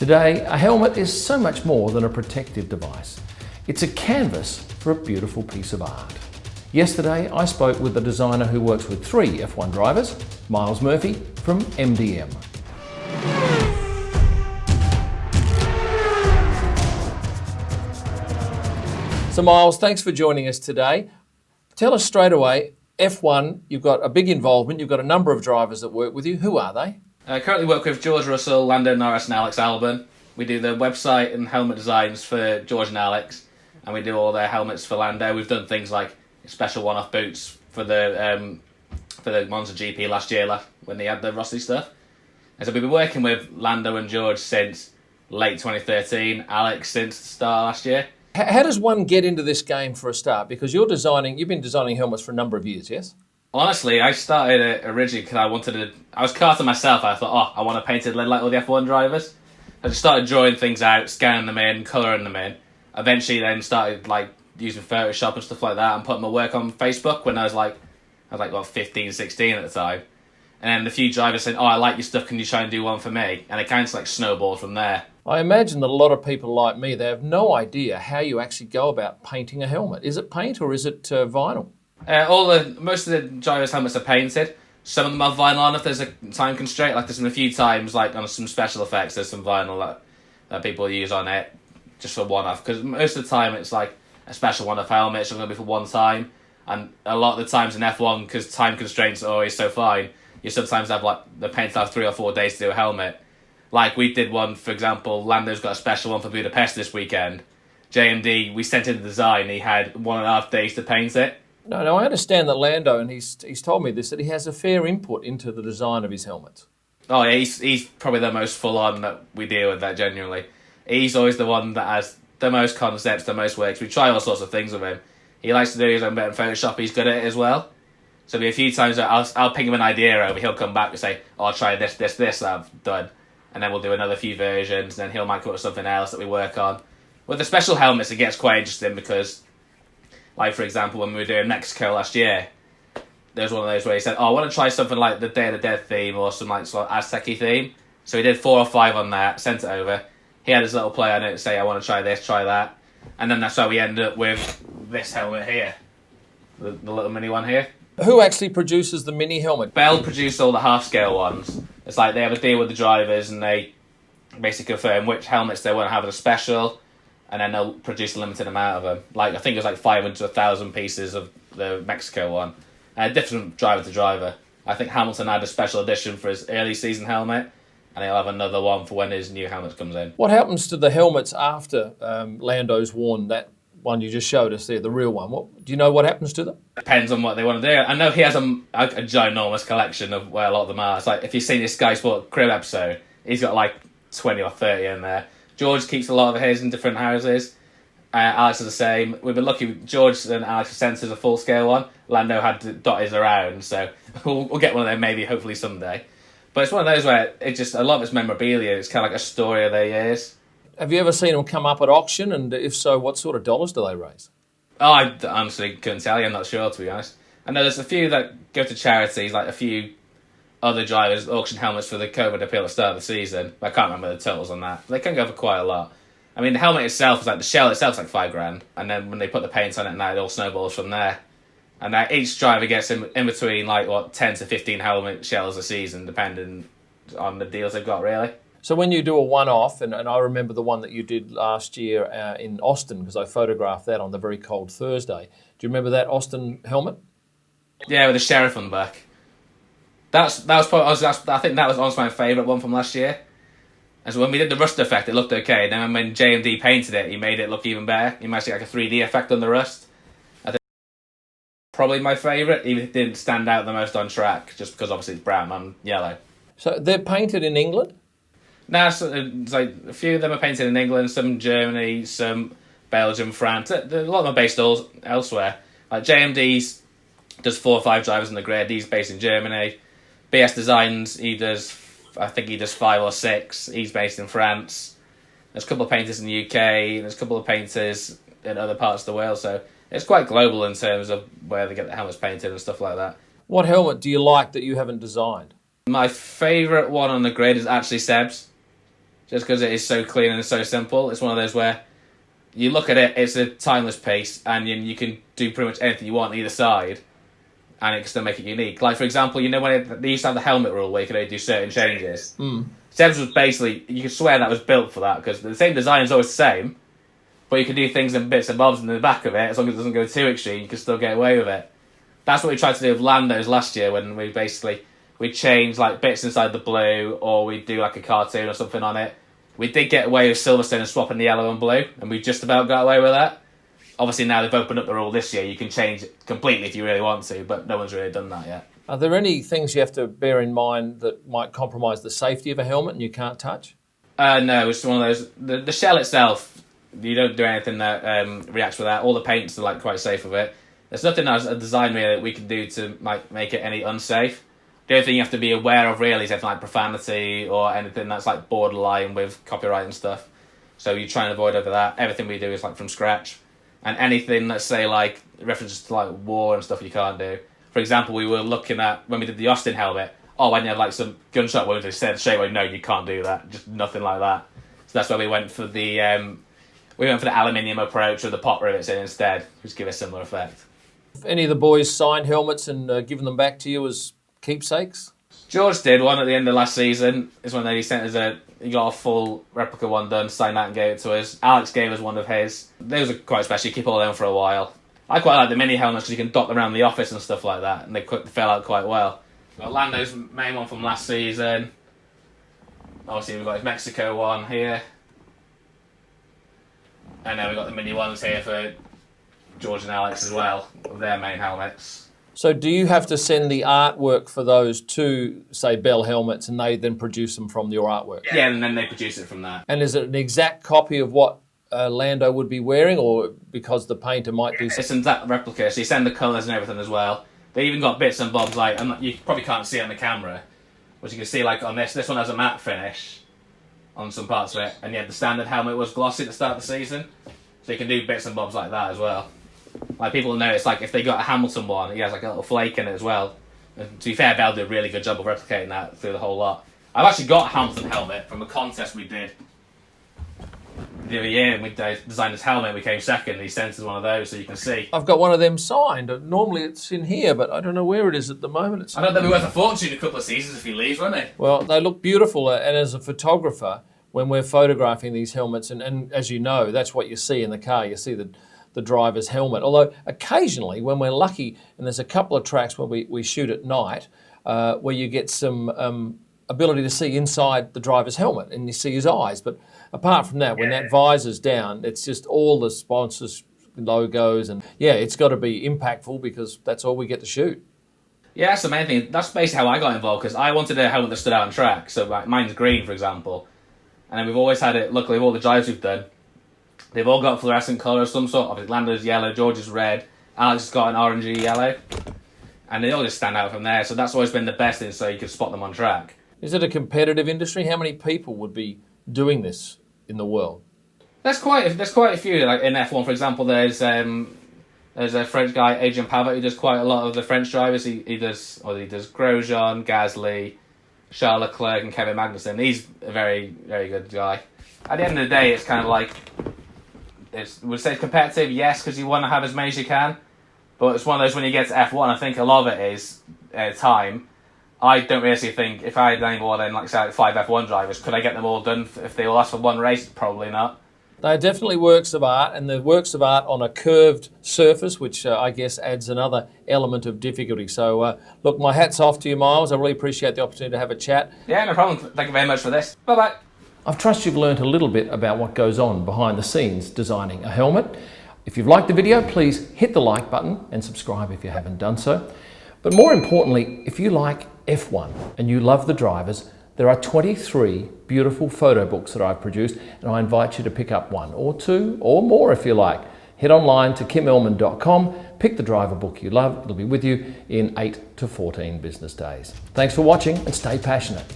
Today, a helmet is so much more than a protective device. It's a canvas for a beautiful piece of art. Yesterday, I spoke with the designer who works with 3 F1 drivers, Miles Murphy from MDM. So Miles, thanks for joining us today. Tell us straight away, F1, you've got a big involvement, you've got a number of drivers that work with you. Who are they? I currently work with George Russell, Lando Norris and Alex Albon. We do the website and helmet designs for George and Alex, and we do all their helmets for Lando. We've done things like special one-off boots for the Monza GP last year when they had the Rossi stuff. And so we've been working with Lando and George since late 2013, Alex since the start last year. How does one get into this game for a start? Because you've been designing helmets for a number of years, yes? Honestly, I started it originally because I was karting myself. I thought, I want a painted lid like all the F1 drivers. I just started drawing things out, scanning them in, colouring them in. Eventually then started using Photoshop and stuff like that and putting my work on Facebook when I was 15, 16 at the time. And then a few drivers said, I like your stuff, can you try and do one for me? And it kind of snowballed from there. I imagine that a lot of people like me, they have no idea how you actually go about painting a helmet. Is it paint or is it vinyl? Most of the drivers' helmets are painted. Some of them are vinyl on if there's a time constraint. There's been a few times, on some special effects, there's some vinyl that people use on it just for one-off. Because most of the time it's a special one-off helmet, it's only going to be for one time. And a lot of the times in F1, because time constraints are always so fine, you sometimes have the paint have 3 or 4 days to do a helmet. We did one, for example, Lando's got a special one for Budapest this weekend. JMD, we sent in the design, he had 1.5 days to paint it. No, I understand that Lando, and he's told me this, that he has a fair input into the design of his helmets. Oh yeah, he's probably the most full-on that we deal with that genuinely. He's always the one that has the most concepts, the most works. We try all sorts of things with him. He likes to do his own bit in Photoshop, he's good at it as well. So there'll be a few times that I'll ping him an idea over, he'll come back and say, I'll try this that I've done. And then we'll do another few versions, and then he'll might come up with something else that we work on. With the special helmets, it gets quite interesting because, for example, when we were doing Mexico last year, there was one of those where he said, I want to try something like the Day of the Dead theme or some sort of Aztec-y theme. So he did 4 or 5 on that, sent it over. He had his little play on it and say, I want to try this, try that. And then that's how we ended up with this helmet here, the little mini one here. Who actually produces the mini helmet? Bell produced all the half-scale ones. It's they have a deal with the drivers and they basically confirm which helmets they want to have as a special, and then they'll produce a limited amount of them. I think it was 500 to 1,000 pieces of the Mexico one. Different driver to driver. I think Hamilton had a special edition for his early season helmet, and he'll have another one for when his new helmet comes in. What happens to the helmets after Lando's worn that one you just showed us there, the real one? Do you know what happens to them? Depends on what they want to do. I know he has a ginormous collection of where a lot of them are. It's if you've seen this Sky Sport Crib episode, he's got 20 or 30 in there. George keeps a lot of his in different houses. Alex is the same. We've been lucky. George and Alex sent us a full scale one. Lando had to dot his around, so we'll get one of them maybe, hopefully someday. But it's one of those where a lot of it's memorabilia. It's kind of a story of their years. Have you ever seen them come up at auction, and if so, what sort of dollars do they raise? I honestly couldn't tell you. I'm not sure, to be honest. I know there's a few that go to charities, a few other drivers auction helmets for the COVID appeal at the start of the season. But I can't remember the totals on that. They can go for quite a lot. I mean, the helmet itself is the shell itself is $5,000, and then when they put the paint on it, and it all snowballs from there. And each driver gets in between 10 to 15 helmet shells a season, depending on the deals they've got, really. So when you do a one-off, and I remember the one that you did last year in Austin, because I photographed that on the very cold Thursday. Do you remember that Austin helmet? Yeah, with the sheriff on the back. I think that was honestly my favourite one from last year. And so when we did the rust effect, it looked okay. Then when JMD painted it, he made it look even better. He managed to get a 3D effect on the rust. I think probably my favourite, even if it didn't stand out the most on track, just because obviously it's brown and yellow. So they're painted in England? No, it's a few of them are painted in England, some Germany, some Belgium, France. A lot of them are based elsewhere. JMD does 4 or 5 drivers in the grid. He's based in Germany. BS Designs, he does 5 or 6. He's based in France. There's a couple of painters in the UK. There's a couple of painters in other parts of the world. So it's quite global in terms of where they get the helmets painted and stuff like that. What helmet do you like that you haven't designed? My favourite one on the grid is actually Seb's. just because it is so clean and so simple. It's one of those where you look at it, it's a timeless piece, and you can do pretty much anything you want on either side, and it can still make it unique. Like, for example, when they used to have the helmet rule where you could only do certain changes. Seb's was basically, you could swear that was built for that, because the same design is always the same, but you can do things in bits and bobs in the back of it. As long as it doesn't go too extreme, you can still get away with it. That's what we tried to do with Lando's last year, when we changed like bits inside the blue, or we do like a cartoon or something on it. We did get away with Silverstone and swapping the yellow and blue, and we just about got away with that. Obviously now they've opened up the rule this year, you can change it completely if you really want to, but no one's really done that yet. Are there any things you have to bear in mind that might compromise the safety of a helmet and you can't touch? No, it's one of those. The shell itself, you don't do anything that reacts with that. All the paints are like quite safe with it. There's nothing as a design really that we can do to make it any unsafe. The only thing you have to be aware of really is anything like profanity or anything that's like borderline with copyright and stuff. So you try and avoid over that. Everything we do is like from scratch. And anything that's say like references to like war and stuff you can't do. For example, we were looking at when we did the Austin helmet. Oh, when you have like some gunshot wounds, they said straight away, no, you can't do that. Just nothing like that. So that's why we went for the aluminium approach with the pop rivets in instead, just give a similar effect. Have any of the boys signed helmets and given them back to you as keepsakes? George did one at the end of last season. It's one that he sent us he got a full replica one done, signed that and gave it to us. Alex gave us one of his. Those are quite special. You keep all of them for a while. I quite like the mini helmets because you can dot them around the office and stuff like that, and they fell out quite well. We've got Lando's main one from last season. Obviously we've got his Mexico one here. And then we've got the mini ones here for George and Alex as well, with their main helmets. So do you have to send the artwork for those to, say, Bell helmets, and they then produce them from your artwork? Yeah, and then they produce it from that. And is it an exact copy of what Lando would be wearing, or because the painter might do something? It's an exact replica, so you send the colours and everything as well. They even got bits and bobs, like, and you probably can't see it on the camera, but you can see like on this one has a matte finish on some parts of it, and yeah, the standard helmet was glossy at the start of the season, so you can do bits and bobs like that as well. Like, people notice, like, if they got a Hamilton one, he has like a little flake in it as well. And to be fair, Bell did a really good job of replicating that through the whole lot. I've actually got a Hamilton helmet from a contest we did the other year, and we designed this helmet. We came second, and he sent us one of those so you can see. I've got one of them signed. Normally it's in here, but I don't know where it is at the moment. I know they'll be worth a fortune in a couple of seasons if he leaves, won't they? Well, they look beautiful, and as a photographer, when we're photographing these helmets, and as you know, that's what you see in the car. You see the driver's helmet. Although occasionally, when we're lucky, and there's a couple of tracks where we shoot at night, where you get some ability to see inside the driver's helmet, and you see his eyes. But apart from that, when that visor's down, it's just all the sponsors' logos, and yeah, it's got to be impactful because that's all we get to shoot. Yeah, that's the main thing. That's basically how I got involved, because I wanted a helmet that stood out on track. So like, mine's green, for example. And then we've always had it, luckily, with all the drives we've done, they've all got fluorescent colour of some sort. Obviously, Lando's yellow, George's red, Alex has got an orangey yellow. And they all just stand out from there. So that's always been the best thing, so you can spot them on track. Is it a competitive industry? How many people would be doing this in the world? There's quite a few. Like in F1, for example, there's a French guy, Adrian Pavat, who does quite a lot of the French drivers. He does Grosjean, Gasly, Charles Leclerc, and Kevin Magnussen. He's a very, very good guy. At the end of the day, it's kind of like, we'd say competitive, yes, because you want to have as many as you can. But it's one of those, when you get to F1, I think a lot of it is time. I don't really think, if I had any more than, like, say, 5 F1 drivers, could I get them all done if they all last for one race? Probably not. They're definitely works of art, and they're works of art on a curved surface, which I guess adds another element of difficulty. So, look, my hat's off to you, Miles. I really appreciate the opportunity to have a chat. Yeah, no problem. Thank you very much for this. Bye-bye. I trust you've learnt a little bit about what goes on behind the scenes designing a helmet. If you've liked the video, please hit the like button and subscribe if you haven't done so. But more importantly, if you like F1 and you love the drivers, there are 23 beautiful photo books that I've produced, and I invite you to pick up 1 or 2 or more if you like. Head online to kimellman.com, pick the driver book you love. It'll be with you in 8 to 14 business days. Thanks for watching, and stay passionate.